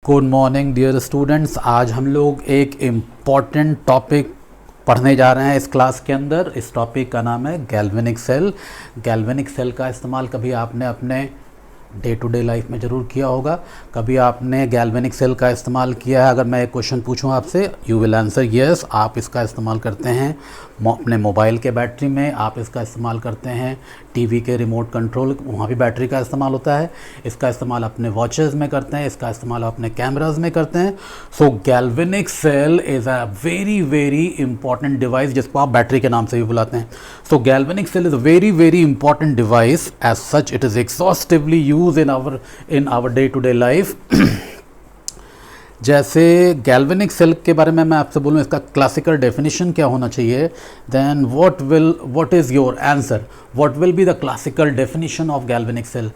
Good morning dear students. आज हम लोग एक इम्पॉर्टेंट टॉपिक पढ़ने जा रहे हैं इस क्लास के अंदर। इस टॉपिक का नाम है गैल्वेनिक सेल। गैल्वेनिक सेल का इस्तेमाल कभी आपने अपने डे टू डे लाइफ में ज़रूर किया होगा। कभी आपने गैल्वेनिक सेल का इस्तेमाल किया है? अगर मैं एक क्वेश्चन पूछूं आपसे, यू विल आंसर यस। आप इसका इस्तेमाल करते हैं अपने मोबाइल के बैटरी में, आप इसका इस्तेमाल करते हैं टीवी के रिमोट कंट्रोल, वहाँ भी बैटरी का इस्तेमाल होता है। इसका इस्तेमाल अपने वॉचेस में करते हैं, इसका इस्तेमाल अपने कैमराज में करते हैं। So galvanic cell is a very very important device जिसको आप बैटरी के नाम से भी बुलाते हैं। So galvanic cell is a very very important device. As such it is exhaustively use in our day to day life. जैसे galvanic cell के बारे में मैं आपसे बोलूँ, इसका क्लासिकल डेफिनेशन क्या होना चाहिए, then what is your answer, what will be the classical definition of galvanic cell.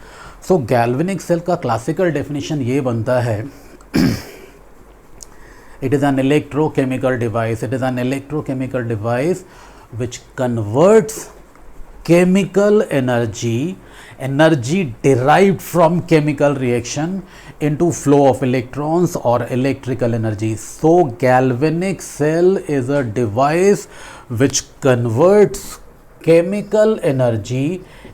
So galvanic cell का क्लासिकल डेफिनेशन ये बनता है, it is an electrochemical device, it is an electrochemical device which converts chemical energy derived from chemical reaction into flow of electrons or electrical energy. So galvanic cell is a device which converts chemical energy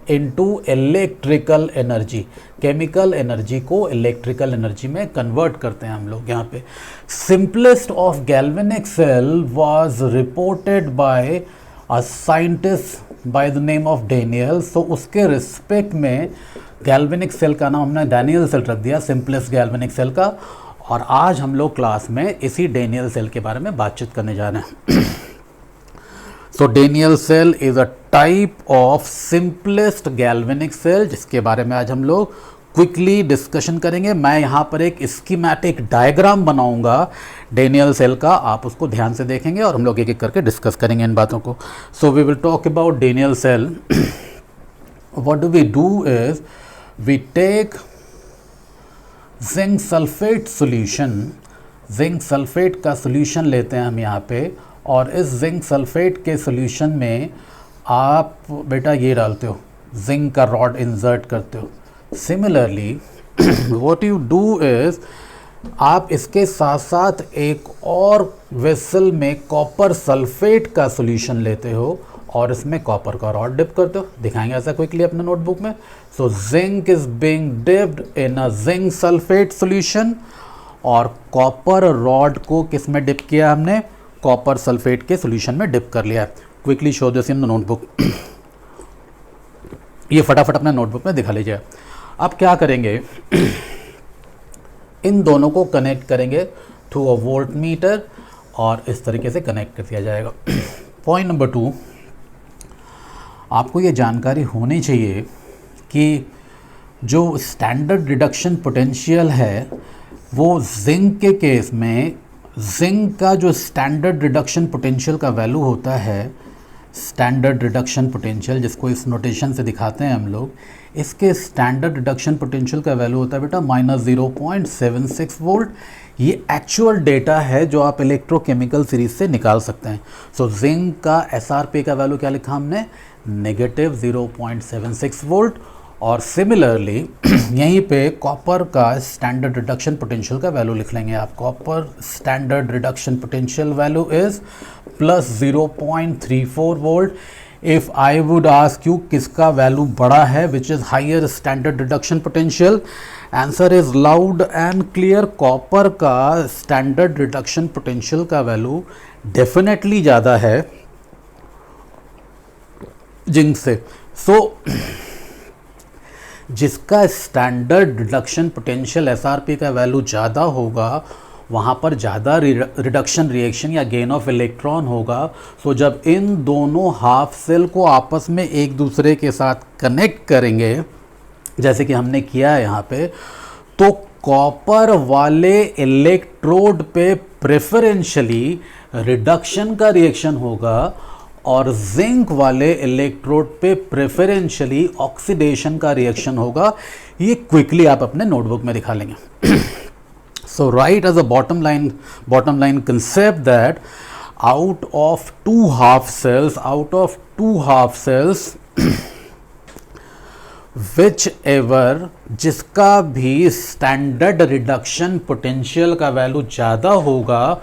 into electrical energy. chemical energy को electrical energy में convert करते हैं हम लोग यहाँ पे। Simplest of galvanic cell was reported by a scientist by the name of Daniel. So उसके respect में गैल्वेनिक सेल का नाम हमने डैनियल सेल रख दिया, सिंपलेस्ट गैल्वेनिक सेल का। और आज हम लोग क्लास में इसी डेनियल सेल के बारे में बातचीत करने जा रहे हैं। So Daniel cell is a type of simplest galvanic cell जिसके बारे में आज हम लोग क्विकली डिस्कशन करेंगे। मैं यहाँ पर एक स्कीमेटिक डायग्राम बनाऊंगा डेनियल सेल का, आप उसको ध्यान से देखेंगे और हम लोग एक एक करके डिस्कस करेंगे इन बातों को। So we will talk about Daniell cell. What do we do is we take zinc sulphate solution, zinc sulphate का सॉल्यूशन लेते हैं हम यहाँ पे, और इस जिंक सल्फेट के सॉल्यूशन में आप बेटा ये डालते हो, जिंक का रॉड इंसर्ट करते हो। Similarly what you do is आप इसके साथ साथ एक और वेसल में कॉपर सल्फेट का सॉल्यूशन लेते हो और इसमें कॉपर का रॉड डिप करते हो। दिखाएंगे ऐसा क्विकली अपने नोटबुक में। So zinc is being dipped in a zinc sulphate solution, और कॉपर रॉड को किस में डिप किया हमने, कॉपर सल्फेट के सॉल्यूशन में डिप कर लिया। Quickly show this in the notebook. ये फटाफट अपने नोटबुक में दिखा लीजिए। अब क्या करेंगे, इन दोनों को कनेक्ट करेंगे थ्रू अ वोल्ट मीटर और इस तरीके से कनेक्ट कर दिया जाएगा। पॉइंट नंबर 2, आपको ये जानकारी होनी चाहिए कि जो स्टैंडर्ड रिडक्शन पोटेंशियल है वो जिंक के केस में, जिंक का जो स्टैंडर्ड रिडक्शन पोटेंशियल का वैल्यू होता है, स्टैंडर्ड रिडक्शन पोटेंशियल जिसको इस नोटेशन से दिखाते हैं हम लोग, इसके स्टैंडर्ड रिडक्शन पोटेंशियल का वैल्यू होता है बेटा -0.76 वोल्ट। ये एक्चुअल डेटा है जो आप इलेक्ट्रोकेमिकल सीरीज से निकाल सकते हैं। सो जिंक का SRP का वैल्यू क्या लिखा हमने, -0.76 वोल्ट। और सिमिलरली यहीं पे कॉपर का स्टैंडर्ड रिडक्शन पोटेंशियल का वैल्यू लिख लेंगे आप। Copper standard reduction potential value is +0.34 volt. If I would ask you किसका वैल्यू बड़ा है, which is higher standard reduction potential, answer is loud and clear. Copper का स्टैंडर्ड रिडक्शन पोटेंशियल का value definitely ज़्यादा है जिंक से। So जिसका standard reduction potential SRP का वैल्यू ज़्यादा होगा वहाँ पर ज़्यादा रिडक्शन रिएक्शन या गेन ऑफ इलेक्ट्रॉन होगा। सो जब इन दोनों हाफ सेल को आपस में एक दूसरे के साथ कनेक्ट करेंगे, जैसे कि हमने किया है यहाँ पे, तो कॉपर वाले इलेक्ट्रोड पे प्रेफरेंशियली रिडक्शन का रिएक्शन होगा और जिंक वाले इलेक्ट्रोड पे प्रेफरेंशियली ऑक्सीडेशन का रिएक्शन होगा। ये क्विकली आप अपने नोटबुक में दिखा लेंगे। So write as a bottom line concept that out of two half cells which ever जिसका भी स्टैंडर्ड रिडक्शन पोटेंशियल का वैल्यू ज़्यादा होगा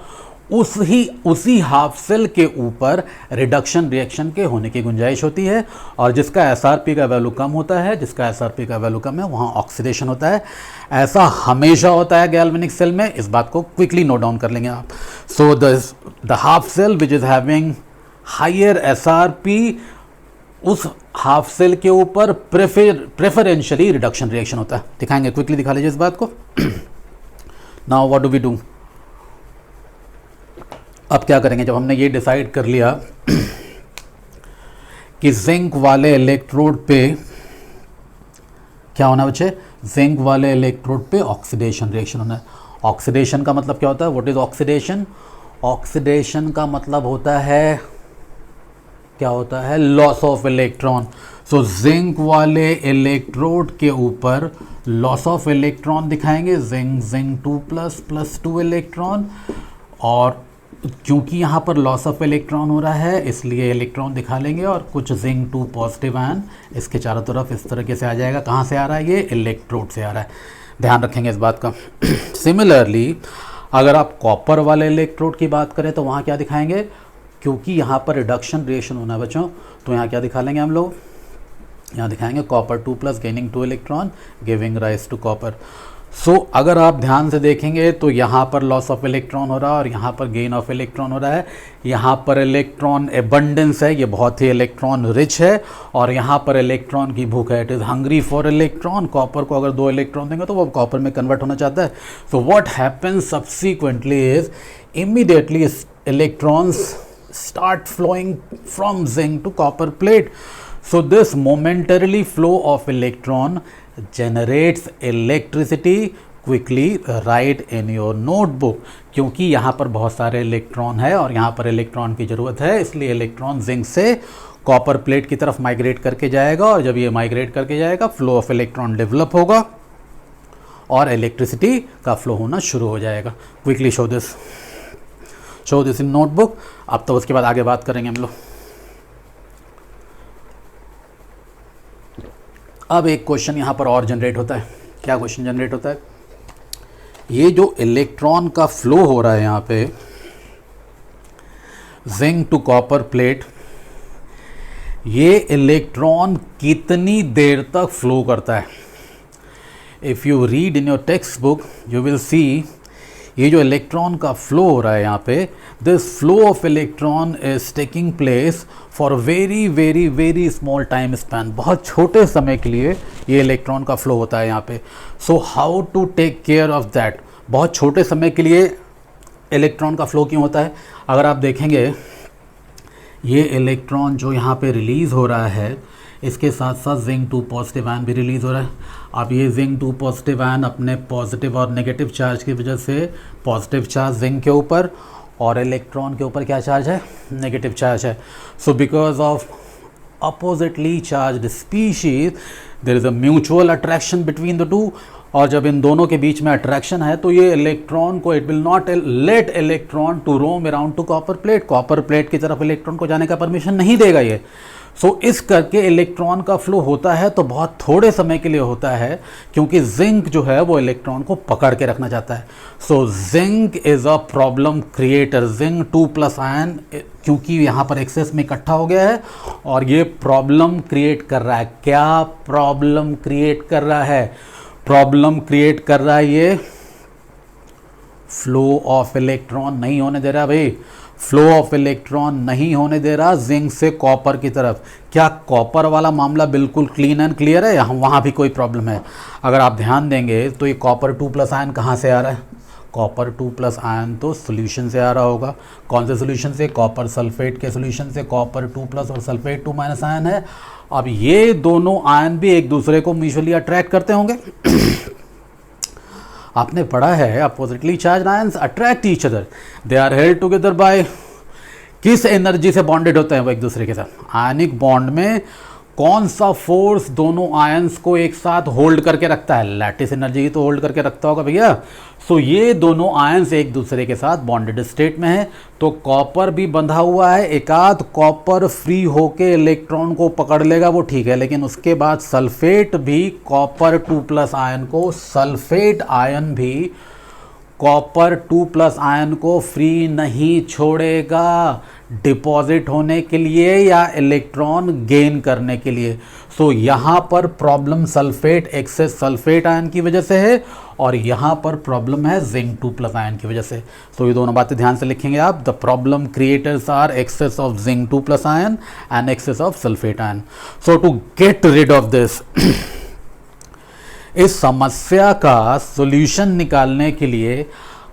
उसी हाफ सेल के ऊपर रिडक्शन रिएक्शन के होने की गुंजाइश होती है, और जिसका एसआरपी का वैल्यू कम होता है, जिसका एसआरपी का वैल्यू कम है, वहाँ ऑक्सीडेशन होता है। ऐसा हमेशा होता है गैल्वेनिक सेल में, इस बात को क्विकली नोट डाउन कर लेंगे आप। So the half cell which is having higher SRP, उस हाफ सेल के ऊपर प्रेफरेंशियली रिडक्शन रिएक्शन होता है। दिखाएंगे, क्विकली दिखा लीजिए इस बात को। Now what do we do, अब क्या करेंगे, जब हमने ये डिसाइड कर लिया कि जिंक वाले इलेक्ट्रोड पे क्या होना बच्चे, जिंक वाले इलेक्ट्रोड पे ऑक्सीडेशन रिएक्शन होना है। ऑक्सीडेशन का मतलब क्या होता है, व्हाट इज ऑक्सीडेशन? ऑक्सीडेशन का मतलब होता है, क्या होता है, loss of electron. So zinc वाले इलेक्ट्रोड के ऊपर लॉस ऑफ इलेक्ट्रॉन दिखाएंगे, जिंक 2++2 इलेक्ट्रॉन, और क्योंकि यहाँ पर लॉस ऑफ इलेक्ट्रॉन हो रहा है इसलिए इलेक्ट्रॉन दिखा लेंगे, और कुछ जिंक 2 पॉजिटिव आयन इसके चारों तरफ इस तरीके से आ जाएगा। कहाँ से आ रहा है, ये इलेक्ट्रोड से आ रहा है, ध्यान रखेंगे इस बात का। सिमिलरली अगर आप कॉपर वाले इलेक्ट्रोड की बात करें तो वहाँ क्या दिखाएंगे, क्योंकि यहाँ पर रिडक्शन रिएक्शन होना है बच्चों, तो यहाँ क्या दिखा लेंगे हम लोग, यहाँ दिखाएंगे copper 2+ gaining 2 electron giving rise to copper. So अगर आप ध्यान से देखेंगे तो यहाँ पर लॉस ऑफ इलेक्ट्रॉन हो रहा है और यहाँ पर गेन ऑफ इलेक्ट्रॉन हो रहा है। यहाँ पर इलेक्ट्रॉन एबंडेंस है, ये बहुत ही इलेक्ट्रॉन रिच है, और यहाँ पर इलेक्ट्रॉन की भूख है, it is hungry for electron. Copper को अगर 2 इलेक्ट्रॉन देंगे तो वो कॉपर में कन्वर्ट होना चाहता है। So what happens subsequently is immediately electrons start flowing from zinc to copper plate. So this momentarily flow of electron generates electricity. Quickly write in your notebook, क्योंकि यहाँ पर बहुत सारे इलेक्ट्रॉन है और यहाँ पर इलेक्ट्रॉन की ज़रूरत है, इसलिए इलेक्ट्रॉन जिंक से कॉपर प्लेट की तरफ माइग्रेट करके जाएगा, और जब ये माइग्रेट करके जाएगा फ्लो ऑफ इलेक्ट्रॉन डेवलप होगा और इलेक्ट्रिसिटी का फ्लो होना शुरू हो जाएगा। Quickly show this in notebook. अब तो उसके बाद आगे बात करेंगे हम लोग। अब एक क्वेश्चन यहाँ पर और जनरेट होता है। क्या क्वेश्चन जनरेट होता है, ये जो इलेक्ट्रॉन का फ्लो हो रहा है यहाँ पे जिंक टू कॉपर प्लेट, ये इलेक्ट्रॉन कितनी देर तक फ्लो करता है। If you read in your text book you will see, ये जो इलेक्ट्रॉन का फ्लो हो रहा है यहाँ पे, this flow of electron is taking place for very very very small time span. बहुत छोटे समय के लिए ये इलेक्ट्रॉन का फ्लो होता है यहाँ पे। So how to take care of that, बहुत छोटे समय के लिए इलेक्ट्रॉन का फ्लो क्यों होता है। अगर आप देखेंगे ये इलेक्ट्रॉन जो यहाँ पे रिलीज़ हो रहा है, इसके साथ साथ जिंक 2 पॉजिटिव आयन भी रिलीज़ हो रहा है। अब ये जिंक 2 पॉजिटिव आयन अपने पॉजिटिव और नेगेटिव चार्ज की वजह से, पॉजिटिव चार्ज जिंक के ऊपर और इलेक्ट्रॉन के ऊपर क्या चार्ज है, नेगेटिव चार्ज है। So because of oppositely charged species there is a mutual attraction between the two, और जब इन दोनों के बीच में अट्रैक्शन है तो ये इलेक्ट्रॉन को, it will not let electron to roam around to copper plate, copper plate की तरफ इलेक्ट्रॉन को जाने का परमिशन नहीं देगा ये। सो इस करके इलेक्ट्रॉन का फ्लो होता है तो बहुत थोड़े समय के लिए होता है, क्योंकि जिंक जो है वो इलेक्ट्रॉन को पकड़ के रखना चाहता है। So zinc is a problem creator, zinc 2+ ion क्योंकि यहाँ पर एक्सेस में इकट्ठा हो गया है और ये प्रॉब्लम क्रिएट कर रहा है। क्या प्रॉब्लम क्रिएट कर रहा है, प्रॉब्लम क्रिएट कर रहा है ये फ्लो ऑफ इलेक्ट्रॉन नहीं होने दे रहा भाई, फ्लो ऑफ इलेक्ट्रॉन नहीं होने दे रहा जिंक से कॉपर की तरफ। क्या कॉपर वाला मामला बिल्कुल क्लीन एंड क्लियर है, यहाँ वहाँ भी कोई प्रॉब्लम है। अगर आप ध्यान देंगे तो ये कॉपर 2+ आयन कहाँ से आ रहा है, कॉपर 2+ आयन तो सोल्यूशन से आ रहा होगा। कौन से सोल्यूशन से, कॉपर सल्फेट के सोल्यूशन से। कॉपर 2+ और सल्फेट 2- आयन है। अब ये दोनों आयन भी एक दूसरे को म्यूचुअली अट्रैक्ट करते होंगे। आपने पढ़ा है oppositely charge ions attract each other, they are held together by, किस एनर्जी से बॉन्डेड होते हैं वो एक दूसरे के साथ। आयनिक बॉन्ड में कौन सा फोर्स दोनों आयंस को एक साथ होल्ड करके रखता है? लैटिस एनर्जी ही तो होल्ड करके रखता होगा भैया। सो ये दोनों आयंस एक दूसरे के साथ बॉन्डेड स्टेट में है, तो कॉपर भी बंधा हुआ है, एक आध कॉपर फ्री होके इलेक्ट्रॉन को पकड़ लेगा वो ठीक है, लेकिन उसके बाद सल्फेट भी कॉपर 2+ आयन को, सल्फेट आयन भी कॉपर 2+ आयन को फ्री नहीं छोड़ेगा डिपॉजिट होने के लिए या इलेक्ट्रॉन गेन करने के लिए। सो यहाँ पर problem sulphate, excess sulphate ion की वजह से है, और यहाँ पर प्रॉब्लम है जिंक 2+ आयन की वजह से। सो ये दोनों बातें ध्यान से लिखेंगे आप। The problem creators are excess of zinc 2+ ion and excess of sulphate ion. So to get rid of this, इस समस्या का सॉल्यूशन निकालने के लिए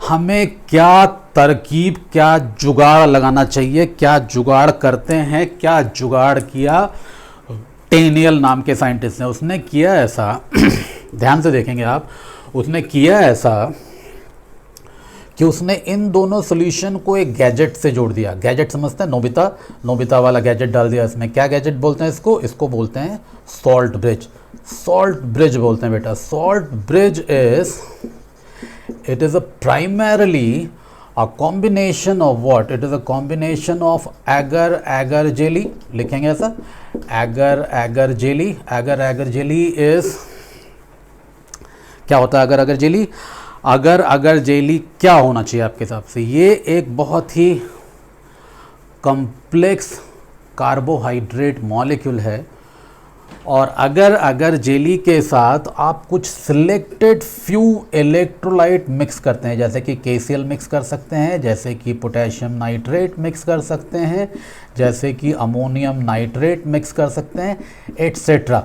हमें क्या तरकीब, क्या जुगाड़ लगाना चाहिए, क्या जुगाड़ करते हैं, क्या जुगाड़ किया टेनियल नाम के साइंटिस्ट ने। उसने किया ऐसा ध्यान से देखेंगे आप, उसने किया ऐसा कि उसने इन दोनों सॉल्यूशन को एक गैजेट से जोड़ दिया। गैजेट समझते हैं? नोबिता, नोबिता वाला गैजेट डाल दिया इसमें। क्या गैजेट बोलते हैं इसको? इसको बोलते हैं सॉल्ट ब्रिज। सॉल्ट ब्रिज बोलते हैं बेटा। Salt bridge is, it is a primarily a combination of what? It is a combination of agar jelly, लिखेंगे ऐसा, agar jelly। agar jelly is, क्या होता है agar jelly? agar jelly क्या होना चाहिए आपके हिसाब से? ये एक बहुत ही कॉम्प्लेक्स कार्बोहाइड्रेट मॉलिक्यूल है, और अगर जेली के साथ आप कुछ सिलेक्टेड फ्यू इलेक्ट्रोलाइट मिक्स करते हैं, जैसे कि KCl मिक्स कर सकते हैं, जैसे कि पोटेशियम नाइट्रेट मिक्स कर सकते हैं, जैसे कि अमोनियम नाइट्रेट मिक्स कर सकते हैं, एटसेट्रा।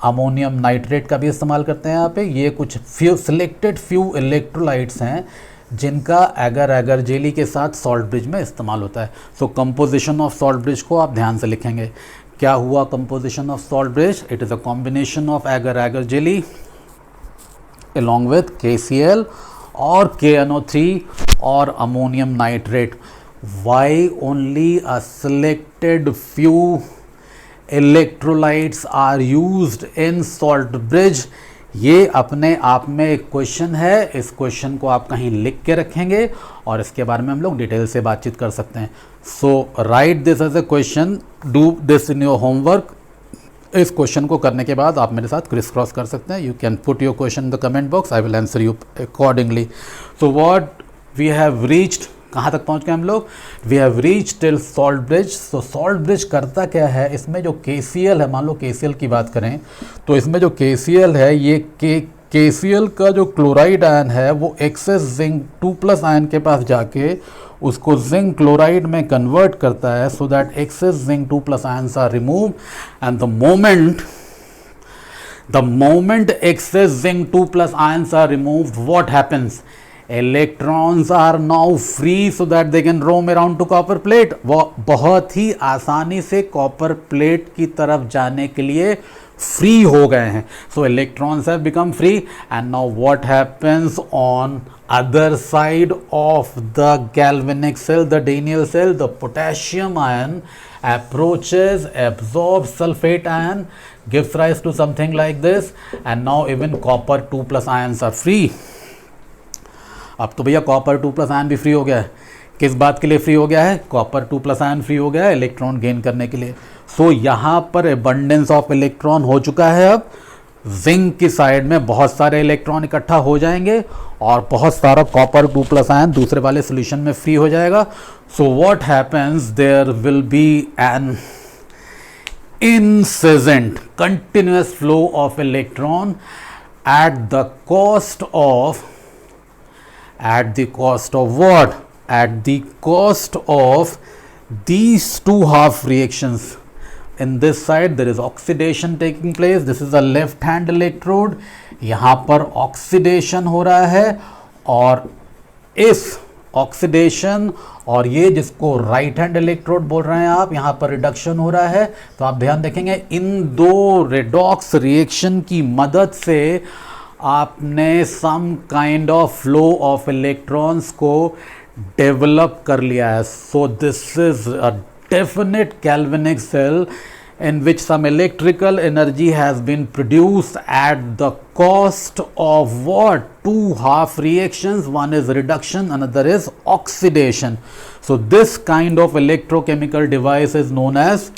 अमोनियम नाइट्रेट का भी इस्तेमाल करते हैं यहाँ पे। ये कुछ सिलेक्टेड फ्यू इलेक्ट्रोलाइट्स हैं जिनका अगर जेली के साथ सॉल्ट ब्रिज में इस्तेमाल होता है। सो कंपोजिशन ऑफ सॉल्ट ब्रिज को आप ध्यान से लिखेंगे। क्या हुआ composition of salt bridge? It is a combination of agar jelly along with KCl और KNO3 और ammonium nitrate. Why only a selected few electrolytes are used in salt bridge? ये अपने आप में एक क्वेश्चन है। इस क्वेश्चन को आप कहीं लिख के रखेंगे और इसके बारे में हम लोग डिटेल से बातचीत कर सकते हैं। So write this as a question, do this in your homework. इस क्वेश्चन को करने के बाद आप मेरे साथ क्रिस क्रॉस कर सकते हैं। You can put your question in the comment box, I will answer you accordingly. So what we have reached, कहाँ तक पहुँच गए हम लोग? We have reach till salt bridge. So salt bridge करता क्या है? इसमें जो KCl है, मान लो KCl की बात करें तो इसमें जो KCl है, ये KCl का जो क्लोराइड आयन है वो एक्सेस जिंक 2+ आयन के पास जाके उसको जिंक क्लोराइड में कन्वर्ट करता है, so that excess zinc 2+ ions are remove, and the moment excess zinc 2+ ions are removed, what happens? Electrons are now free so that they can roam around to copper plate। वो बहुत ही आसानी से copper plate की तरफ जाने के लिए free हो गए हैं। So electrons have become free, and now what happens on other side of the galvanic cell, the Daniell cell? The potassium ion approaches, absorbs sulfate ion, gives rise to something like this, and now even copper 2+ ions are free। अब तो भैया copper 2+ ion भी free हो गया है। किस बात के लिए फ्री हो गया है? कॉपर 2+ आयन फ्री हो गया है इलेक्ट्रॉन गेन करने के लिए। सो यहाँ पर एबंडेंस ऑफ इलेक्ट्रॉन हो चुका है। अब जिंक की साइड में बहुत सारे इलेक्ट्रॉन इकट्ठा हो जाएंगे और बहुत सारा कॉपर 2+ आयन दूसरे वाले सोल्यूशन में फ्री हो जाएगा। So what happens? There will be an incessant continuous flow of electron at the cost of what? At the cost of these two half reactions. In this side there is oxidation taking place. This is a left hand electrode, यहाँ पर oxidation हो रहा है, और इस oxidation और ये जिसको राइट हैंड इलेक्ट्रोड बोल रहे हैं आप, यहाँ पर रिडक्शन हो रहा है। तो आप ध्यान देखेंगे इन दो रेडॉक्स रिएक्शन की मदद से आपने some kind of flow of electrons को डेवलप कर लिया है। So this is a definite galvanic cell in which some electrical energy has been produced at the cost of what? Two half reactions. One is reduction, another is oxidation. So this kind of electrochemical device is known as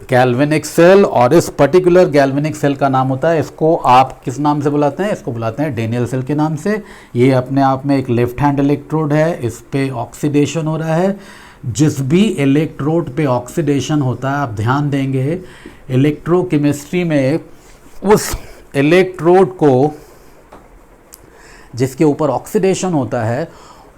galvanic cell, और इस particular galvanic cell का नाम होता है, इसको आप किस नाम से बुलाते हैं? इसको बुलाते हैं डेनियल सेल के नाम से। ये अपने आप में एक लेफ्ट हैंड इलेक्ट्रोड है, इस पे ऑक्सीडेशन हो रहा है। जिस भी इलेक्ट्रोड पे ऑक्सीडेशन होता है, आप ध्यान देंगे इलेक्ट्रोकेमिस्ट्री में उस इलेक्ट्रोड को जिसके ऊपर ऑक्सीडेशन होता है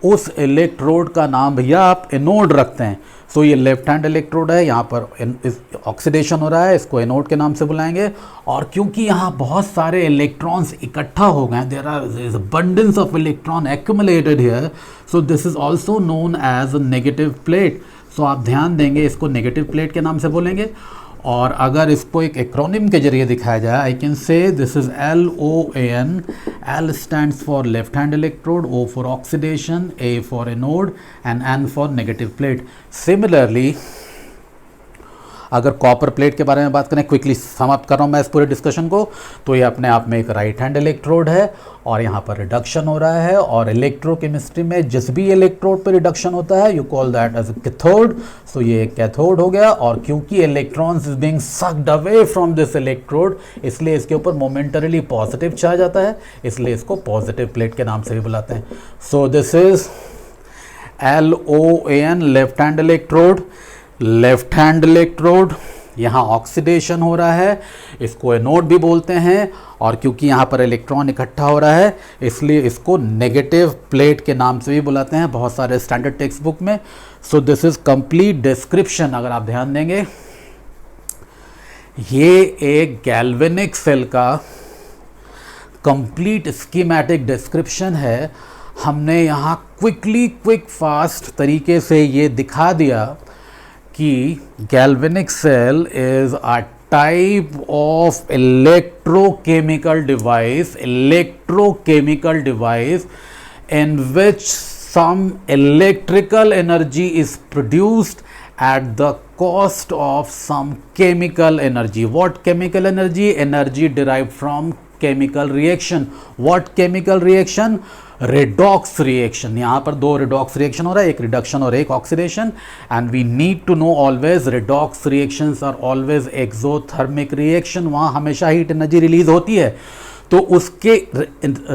उस इलेक्ट्रोड का नाम भैया आप एनोड रखते हैं। सो ये लेफ्ट हैंड इलेक्ट्रोड है, यहाँ पर ऑक्सीडेशन हो रहा है, इसको एनोड के नाम से बुलाएंगे। और क्योंकि यहाँ बहुत सारे इलेक्ट्रॉन्स इकट्ठा हो गए, there is abundance of electron accumulated here, so this is also known as negative plate. So आप ध्यान देंगे इसको नेगेटिव प्लेट के नाम से बोलेंगे। और अगर इसको एक एक्रोनिम के जरिए दिखाया जाए, I can say this is LOAN। L stands for left hand electrode, O for oxidation, A for anode and N for negative plate. Similarly, अगर कॉपर प्लेट के बारे में बात करें, क्विकली समाप्त कर रहा हूँ मैं इस पूरे डिस्कशन को, तो ये अपने आप में एक राइट हैंड इलेक्ट्रोड है और यहाँ पर रिडक्शन हो रहा है। और इलेक्ट्रोकेमिस्ट्री में जिस भी इलेक्ट्रोड पर रिडक्शन होता है, you call that as cathode. So ये एक कैथोड हो गया। और क्योंकि electrons is being sucked away from this electrode, इसलिए इसके ऊपर मोमेंटरीली पॉजिटिव चार्ज आता है, इसलिए इसको पॉजिटिव प्लेट के नाम से भी बुलाते हैं। सो this is LOAN, left hand electrode. Left hand electrode, यहाँ ऑक्सीडेशन हो रहा है, इसको एनोड भी बोलते हैं। और क्योंकि यहाँ पर इलेक्ट्रॉन इकट्ठा हो रहा है, इसलिए इसको नेगेटिव प्लेट के नाम से भी बुलाते हैं बहुत सारे स्टैंडर्ड टेक्स्ट बुक में। सो दिस इज कंप्लीट डिस्क्रिप्शन। अगर आप ध्यान देंगे, ये एक गैल्वेनिक सेल का कंप्लीट स्कीमेटिक डिस्क्रिप्शन है। हमने यहाँ क्विक फास्ट तरीके से ये दिखा दिया कि galvanic cell is a type of electrochemical device in which some electrical energy is produced at the cost of some chemical energy. What chemical energy? Energy derived from chemical reaction. What chemical reaction? Redox reaction. यहाँ पर दो redox reaction हो रहा है, एक reduction और एक oxidation, and we need to know always redox reactions are always exothermic reaction. वहाँ हमेशा heat energy release होती है, तो उसके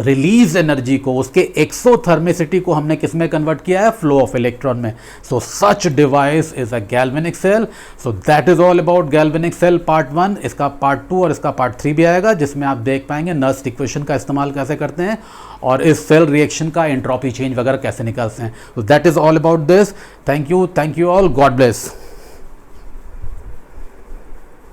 रिलीज एनर्जी को, उसके एक्सोथर्मिसिटी को हमने किस में कन्वर्ट किया है? फ्लो ऑफ इलेक्ट्रॉन में. So such device is a galvanic cell. So that is all about galvanic cell part 1. इसका पार्ट 2 और इसका पार्ट 3 भी आएगा, जिसमें आप देख पाएंगे नर्स्ट इक्वेशन का इस्तेमाल कैसे करते हैं और इस सेल रिएक्शन का एंट्रोपी चेंज वगैरह कैसे निकालते हैं. सो that is all about this. Thank you all. God bless.